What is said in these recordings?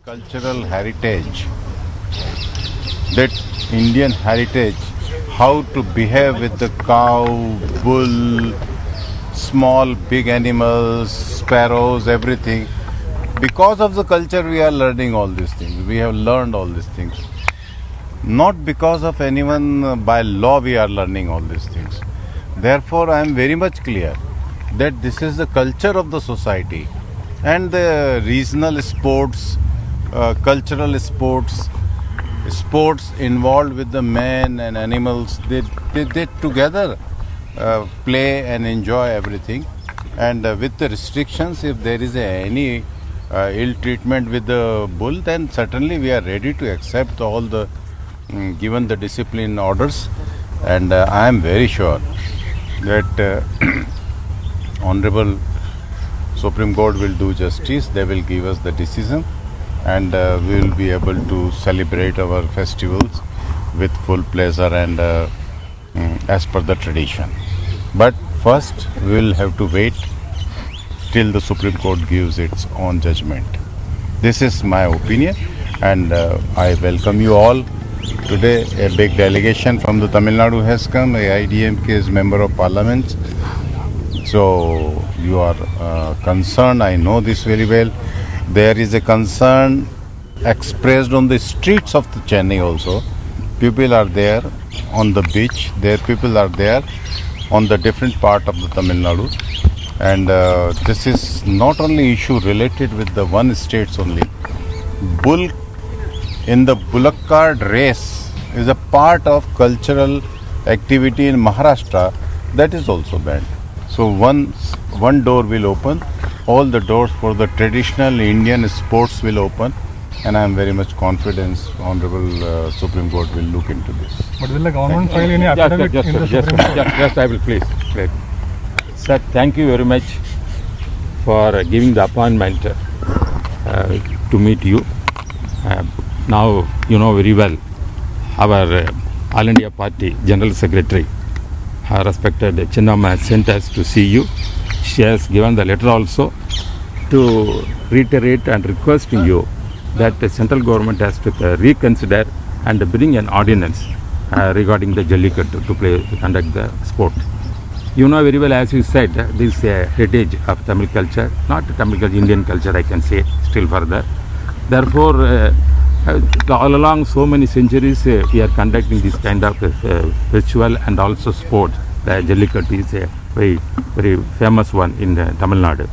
cultural heritage, that Indian heritage, how to behave with the cow, bull, small, big animals, sparrows, everything. Because of the culture, we are learning all these things. We have learned all these things. Not because of anyone by law, we are learning all these things. Therefore, I am very much clear that this is the culture of the society, and the regional sports, cultural sports, sports involved with the man and animals, they together play and enjoy everything. And with the restrictions, if there is any ill treatment with the bull, then certainly we are ready to accept all the given the discipline orders. And I am very sure that Honorable Supreme Court will do justice. They will give us the decision, and we will be able to celebrate our festivals with full pleasure and as per the tradition. But first, we will have to wait till the Supreme Court gives its own judgment. This is my opinion, and I welcome you all. Today, a big delegation from the Tamil Nadu has come. AIDMK is member of parliament. So you are concerned. I know this very well. There is a concern expressed on the streets of the Chennai also. People are there on the beach. There people are there on the different part of the Tamil Nadu. And this is not only issue related with the one states only. Bull in the bullock cart race is a part of cultural activity in Maharashtra that is also banned. So one door will open, all the doors for the traditional Indian sports will open, and I am very much confident Honorable Supreme Court will look into this. But will the government file any affidavit in the Supreme Court? Just I will please. Great. Sir, thank you very much for giving the appointment to meet you. Now you know very well our All India Party General Secretary, respected Chinnamma, has sent us to see you. She has given the letter also to reiterate and requesting you that the central government has to reconsider and bring an ordinance regarding the Jallikattu to conduct the sport. You know very well, as you said, this heritage of Tamil culture, not Tamil culture, Indian culture, I can say still further. Therefore, all along so many centuries, we are conducting this kind of festival and also sport. The Jallikattu is a very, very famous one in Tamil Nadu.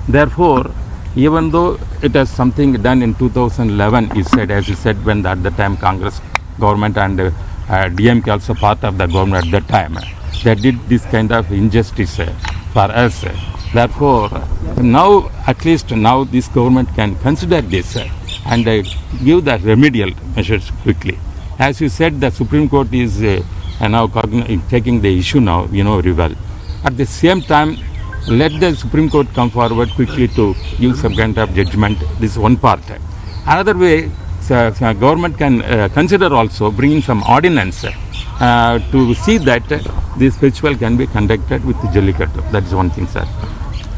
Therefore, even though it has something done in 2011, you said, as you said, when at the time Congress government and DMK also part of the government at that time, they did this kind of injustice for us. Therefore, now, at least now this government can consider this and give the remedial measures quickly. As you said, the Supreme Court is now taking the issue now, you know very well. At the same time, let the Supreme Court come forward quickly to give some kind of judgment. This is one part. Another way, government can consider also bringing some ordinance to see that this festival can be conducted with Jallikattu. That is one thing, sir.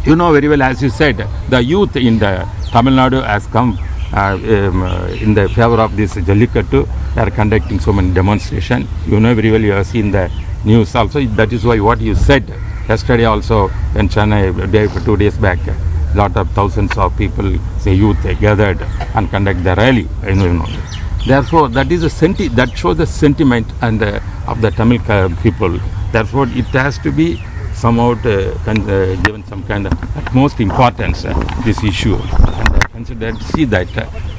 You know very well, as you said, the youth in the Tamil Nadu has come in the favor of this Jallikattu. They are conducting so many demonstrations. You know very well, you have seen the news also. That is why what you said yesterday also in Chennai, 2 days back, lot of thousands of people, say youth, gathered and conduct the rally. You know. Therefore, that is that shows the sentiment and of the Tamil people. Therefore, it has to be somehow given some kind of utmost importance this issue, and consider see that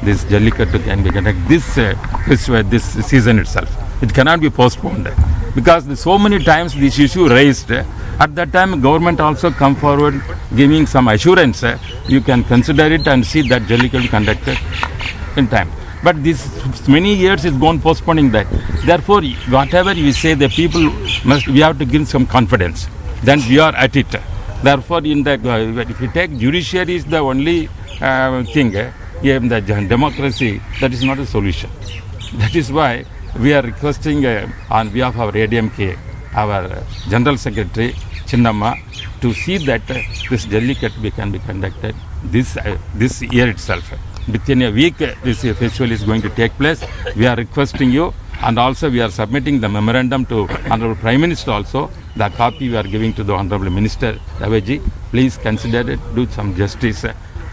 this Jallikattu can be conducted this season itself. It cannot be postponed because so many times this issue raised. At that time, government also come forward giving some assurance. You can consider it and see that Jallikattu conducted in time. But this many years is gone postponing that. Therefore, whatever you say, the people we have to give some confidence. Then we are at it. Therefore, in the if you take judiciary is the only thing in the democracy, that is not a solution. That is why we are requesting on behalf of ADMK, our General Secretary Chinnamma, to see that this Jallikattu can be conducted this year itself. within a week this festival is going to take place. We are requesting you, and also we are submitting the memorandum to Honorable Prime Minister also. The copy we are giving to the Honorable Minister Daveji. Please consider it, do some justice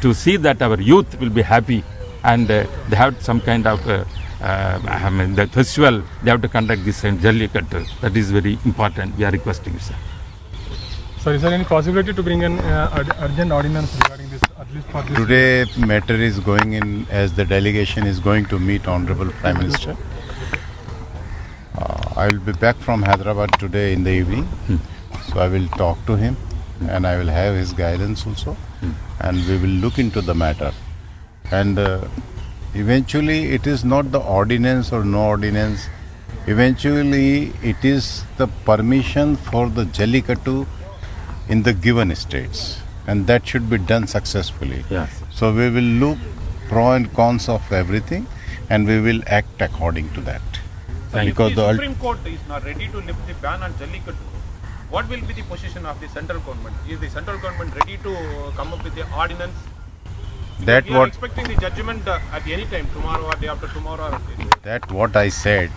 to see that our youth will be happy, and they have some kind of the festival, they have to conduct this in Jallikattu. That is very important. We are requesting you, sir. Sir, is there any possibility to bring an urgent ordinance regarding this, at least for this? Today matter is going in as the delegation is going to meet Honorable Prime Minister. I will be back from Hyderabad today in the evening, so I will talk to him and I will have his guidance also, and we will look into the matter. And eventually it is not the ordinance or no ordinance. Eventually it is the permission for the Jallikattu in the given states, and that should be done successfully. Yes. So we will look pro and cons of everything, and we will act according to that. Because the Supreme Court is not ready to lift the ban on Jallikattu, what will be the position of the central government? Is the central government ready to come up with the ordinance? That we are expecting the judgment at any time, tomorrow or day after tomorrow. That what I said.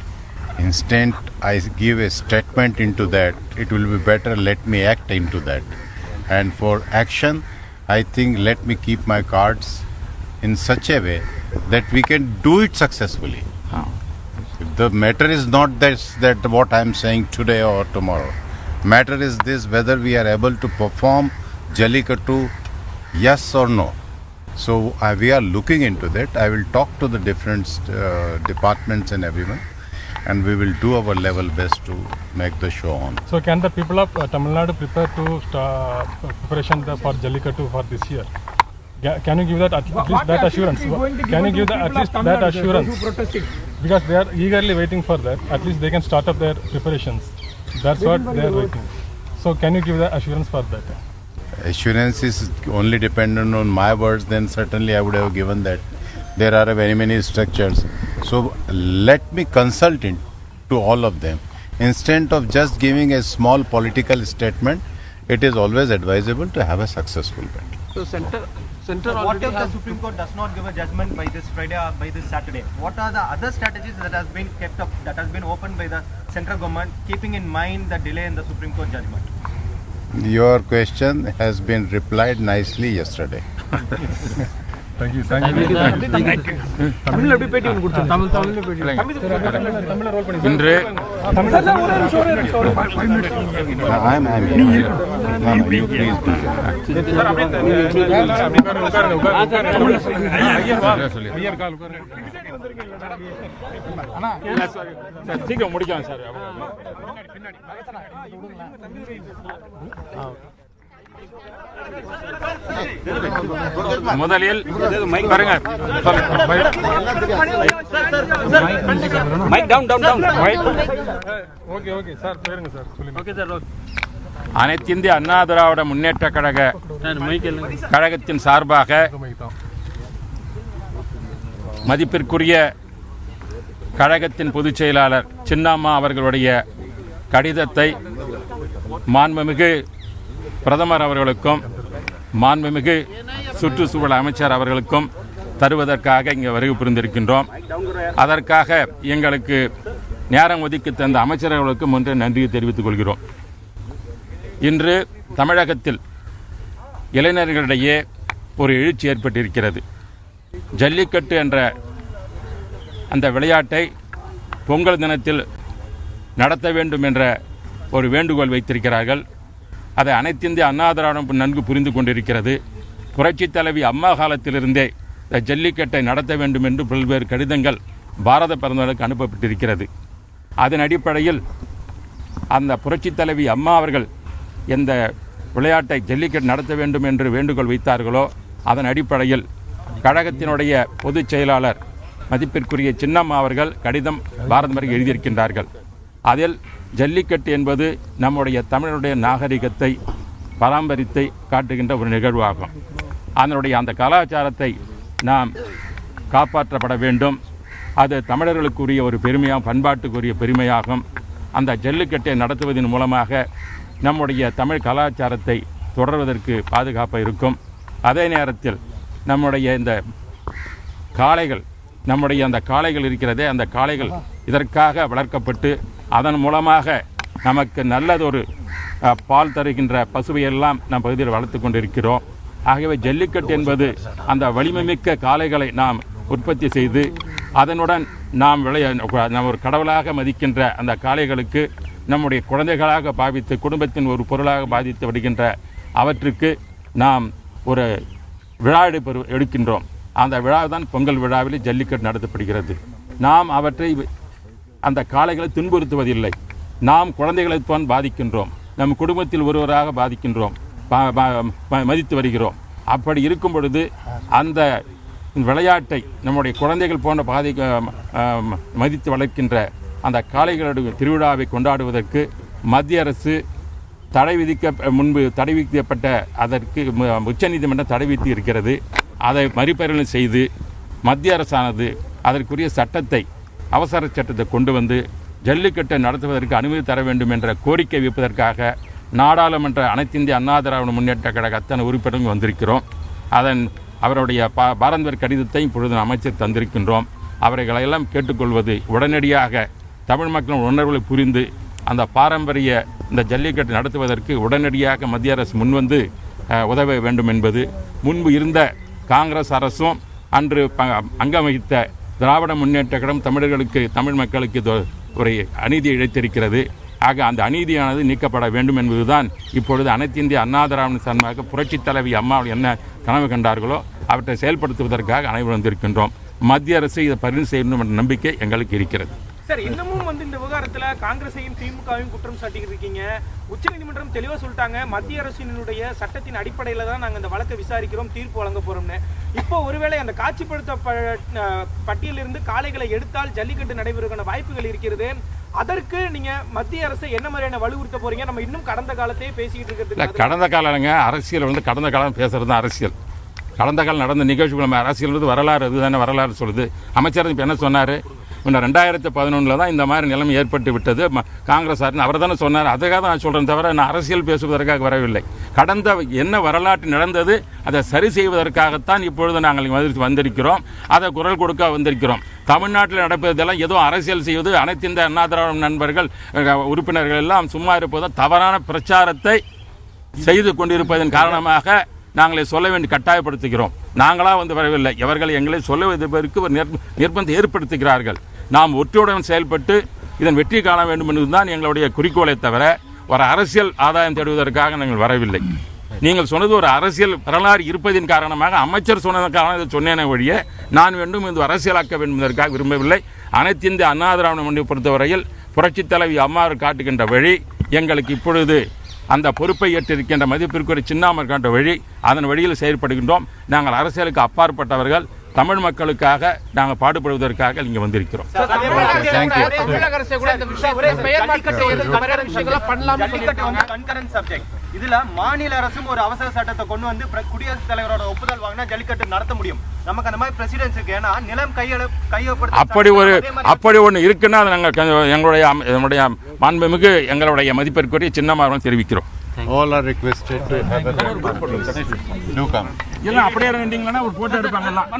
Instant I give a statement into that, it will be better let me act into that. And for action, I think let me keep my cards in such a way that we can do it successfully. The matter is not that what I am saying today or tomorrow. Matter is this, whether we are able to perform Jallikattu, yes or no. So we are looking into that. I will talk to the different departments and everyone, and we will do our level best to make the show on. So can the people of Tamil Nadu prepare to start preparation for Jallikattu for this year? Can you give that at least that assurance? Can you give at least that assurance? Because they are eagerly waiting for that. At least they can start up their preparations. That's what they are waiting. So can you give the assurance for that? Assurance is only dependent on my words, then certainly I would have given that. There are very many structures. So let me consult to all of them. Instead of just giving a small political statement, it is always advisable to have a successful battle. So what if the Supreme Court does not give a judgment by this Friday or by this Saturday? What are the other strategies that has been kept up, that has been opened by the central government, keeping in mind the delay in the Supreme Court judgment? Your question has been replied nicely yesterday. Thank you. Thank you. இன்று I'm you please do. சீக்கிரம் முடிக்கலாம் sir. முதலில் பாருங்க, Mic down. Okay, sir. Okay, sir. அனைத்து இந்திய அண்ணா திராவிட முன்னேற்ற கழகத்தின் சார்பாக மதிப்பிற்குரிய கழகத்தின் பொதுச் செயலாளர் சின்னம்மா அவர்களுடைய கடிதத்தை மாண்புமிகு பிரதமர் அவர்களுக்கும் மாண்புமிகு சுற்றுச்சூழல் அமைச்சர் அவர்களுக்கும் தருவதற்காக இங்கே வருகை புரிந்திருக்கின்றோம். அதற்காக எங்களுக்கு நேரம் ஒதுக்கி தந்த அமைச்சர்களுக்கும் ஒன்று நன்றியை தெரிவித்துக் கொள்கிறோம். இன்று தமிழகத்தில் இளைஞர்களிடையே ஒரு எழுச்சி ஏற்பட்டிருக்கிறது. ஜல்லிக்கட்டு என்ற அந்த விளையாட்டை பொங்கல் தினத்தில் நடத்த வேண்டும் என்ற ஒரு வேண்டுகோள் வைத்திருக்கிறார்கள். அதை அனைத்திந்திய அண்ணா திராவிடம் நன்கு புரிந்து கொண்டிருக்கிறது. புரட்சித் தலைவி அம்மா காலத்திலிருந்தே இந்த ஜல்லிக்கட்டை நடத்த வேண்டும் என்று பல்வேறு கடிதங்கள் பாரத பிரதமருக்கு அனுப்பப்பட்டிருக்கிறது. அதன் அடிப்படையில் அந்த புரட்சித் தலைவி அம்மா அவர்கள் எந்த விளையாட்டை ஜல்லிக்கட்டு நடத்த வேண்டும் என்று வேண்டுகோள் வைத்தார்களோ அதன் அடிப்படையில் கழகத்தினுடைய பொதுச் செயலாளர் மதிப்பிற்குரிய சின்னம்மா அவர்கள் கடிதம் பாரதமருக்கு எழுதியிருக்கின்றார்கள். அதில் ஜல்லிக்கட்டு என்பது நம்முடைய தமிழருடைய நாகரிகத்தை பராமரித்தை காட்டுகின்ற ஒரு நிகழ்வாகும். அதனுடைய அந்த கலாச்சாரத்தை நாம் காப்பாற்றப்பட வேண்டும். அது தமிழர்களுக்குரிய ஒரு பெருமையாகும், பண்பாட்டுக்குரிய பெருமையாகும். அந்த ஜல்லிக்கட்டை நடத்துவதன் மூலமாக நம்முடைய தமிழ் கலாச்சாரத்தை தொடர்வதற்கு பாதுகாப்பாக இருக்கும். அதே நேரத்தில் நம்முடைய இந்த காளைகள், நம்முடைய அந்த காளைகள் இருக்கிறதே, அந்த காளைகள் இதற்காக வளர்க்கப்பட்டு அதன் மூலமாக நமக்கு நல்லதொரு பால் தருகின்ற பசுவையெல்லாம் நம் பகுதியில் வளர்த்து கொண்டிருக்கிறோம். ஆகவே ஜல்லிக்கட்டு என்பது அந்த வலிமைமிக்க காளைகளை நாம் உற்பத்தி செய்து அதனுடன் நாம் ஒரு கடவுளாக மதிக்கின்ற அந்த காளைகளுக்கு நம்முடைய குழந்தைகளாக பாவித்து குடும்பத்தின் ஒரு பொருளாக பாதித்து வருகின்ற அவற்றுக்கு நாம் ஒரு விழா எடுக்கின்றோம். அந்த விழா தான் பொங்கல் விழாவில் ஜல்லிக்கட்டு நடத்தப்படுகிறது. நாம் அவற்றை அந்த காளைகளை துன்புறுத்துவதில்லை. நாம் குழந்தைகளைத்தான் பாதிக்கின்றோம், நம் குடும்பத்தில் ஒருவராக பாதிக்கின்றோம், மதித்து வருகிறோம். அப்படி இருக்கும் பொழுது அந்த விளையாட்டை நம்முடைய குழந்தைகள் போன்ற மதித்து வளர்க்கின்ற அந்த காளைகளுடைய திருவிழாவை கொண்டாடுவதற்கு மத்திய அரசு முன்பு தடை விதிக்கப்பட்ட அதற்கு உச்சநீதிமன்றம் தடை விதித்து இருக்கிறது. அதை மறுபரிசீலனை செய்து மத்திய அரசானது அதற்குரிய சட்டத்தை, அவசர சட்டத்தை கொண்டு வந்து ஜல்லிக்கட்டை நடத்துவதற்கு அனுமதி தர வேண்டும் என்ற கோரிக்கை வைப்பதற்காக நாடாளுமன்ற அனைத்து இந்திய அண்ணா திராவிட முன்னேற்ற கழக அத்தனை உறுப்பினர்கள் வந்திருக்கிறோம். அவருடைய பாரம்பரிய கடிதத்தை இப்பொழுது அமைச்சர் தந்திருக்கின்றோம். அவர்களெல்லாம் கேட்டுக்கொள்வது, உடனடியாக தமிழ் மக்களின் உணர்வுகளை புரிந்து அந்த பாரம்பரிய இந்த ஜல்லிக்கட்டு நடத்துவதற்கு உடனடியாக மத்திய அரசு முன்வந்து உதவ வேண்டும் என்பது. முன்பு இருந்த காங்கிரஸ் அரசும் அன்று அங்கம் வகித்த திராவிட முன்னேற்ற கழகம் தமிழ் மக்களுக்கு ஒரு அநீதியை இழைத்திருக்கிறது. ஆக அந்த அநீதியானது நீக்கப்பட வேண்டும் என்பதுதான் இப்பொழுது அனைத்து இந்திய அண்ணா திராவிட சார்பாக புரட்சித் தலைவி அம்மா என்ன கனவு கண்டார்களோ அவற்றை செயல்படுத்துவதற்காக அனைவரும் வந்திருக்கின்றோம். மத்திய அரசு இதை பரிந்து செய்யணும் என்ற நம்பிக்கை எங்களுக்கு இருக்கிறது. சார், இன்னமும் இந்த விவகாரத்தில் காங்கிரஸையும் திமுகவையும் குற்றம் சாட்டிக்கிட்டு இருக்கீங்க. உச்சநீதிமன்றம் தெளிவாக சொல்லிட்டாங்க, மத்திய அரசினுடைய சட்டத்தின் அடிப்படையில் தான் நாங்கள் இந்த வழக்கை விசாரிக்கிறோம், தீர்ப்பு வழங்க போறோம்னு. இப்போ ஒருவேளை அந்த காட்சிப்படுத்த பட்டியலிருந்து காளைகளை எடுத்தால் ஜல்லிக்கட்டு நடைபெறுவதற்கான வாய்ப்புகள் இருக்கிறது. அதற்கு நீங்க மத்திய அரசை என்ன மாதிரியான வலியுறுத்த போறீங்க? நம்ம இன்னும் கடந்த காலத்தையே பேசிக்கிட்டு இருக்கிறது. கடந்த காலங்க அரசியல் கடந்த காலம் பேசுறது தான் அரசியல். கடந்த காலம் நடந்த நிகழ்ச்சிகள் அரசியல் வரலாறு, அதுதானே வரலாறு சொல்லுது. அமைச்சர் இப்போ என்ன சொன்னார்? 2011 தான் இந்த மாதிரி நிலைமை ஏற்பட்டு விட்டது காங்கிரஸ் அவர் தானே சொன்னார். அதுக்காக தான் நான் சொல்கிறேன், தவிர நான் அரசியல் பேசுவதற்காக வரவில்லை. கடந்த என்ன வரலாற்று நடந்தது அதை சரி செய்வதற்காகத்தான் இப்பொழுது நாங்கள் வந்திருக்கிறோம். அதை குரல் கொடுக்க வந்திருக்கிறோம். தமிழ்நாட்டில் நடப்பதெல்லாம் ஏதோ அரசியல் செய்வது, அனைத்து இந்த அண்ணா திராவிட நண்பர்கள் உறுப்பினர்கள் எல்லாம் சும்மா இருப்பதும் தவறான பிரச்சாரத்தை செய்து கொண்டிருப்பதன் காரணமாக நாங்களே சொல்ல வேண்டி கட்டாயப்படுத்துகிறோம். நாங்களாக வரவில்லை, இவர்கள் எங்களை சொல்லுவதற்கு ஒரு நிர்பந்தம் ஏற்படுத்துகிறார்கள். நாம் ஒற்றுடன் செயல்பட்டு இதன் வெற்றி காண வேண்டும் என்பதுதான் எங்களுடைய குறிக்கோளை தவிர ஒரு அரசியல் ஆதாயம் தேடுவதற்காக நாங்கள் வரவில்லை. நீங்கள் சொன்னது ஒரு அரசியல் வரலாறு இருப்பதின் காரணமாக அமைச்சர் சொன்னதற்காக இதை சொன்னேனே ஒழிய நான் வேண்டும் இது அரசியலாக்க வேண்டும் என்பதற்காக விரும்பவில்லை. அனைத்து இந்திய அண்ணா திராவிட முன்னேற்றத்தை பொறுத்தவரையில் புரட்சித் தலைவி அம்மா காட்டுகின்ற வழி எங்களுக்கு இப்பொழுது அந்த பொறுப்பை ஏற்றிருக்கின்ற மதிப்பிற்குரிய சின்னாமர் காட்ட வழி, அதன் வழியில் செயல்படுகின்றோம். நாங்கள் அரசியலுக்கு அப்பாற்பட்டவர்கள், தமிழ் மக்களுக்காக நாங்கள் பாடுபடுவதற்காக இங்கே வந்திருக்கிறோம். இதுல மாநில அரசும் ஒரு அவசர சட்டத்தை கொண்டு வந்து குடியரசுத் தலைவரோட ஒப்புதல் வாங்கினா ஜல்லிக்கட்டு நடத்த முடியும். நமக்கு அந்த மாதிரி பிரசிடென்ஸ் இருக்கு. ஏன்னா நிலம் அப்படி ஒன்று இருக்குன்னா நாங்கள் எங்களுடைய மாண்புமிகு எங்களுடைய மதிப்பிற்குரிய சின்னமாக தெரிவிக்கிறோம். All are requested to have a do come. எல்லாம் அப்படியே இருந்தீங்கன்னா ஒரு போட்டோ எடுப்பாங்க. எல்லாம்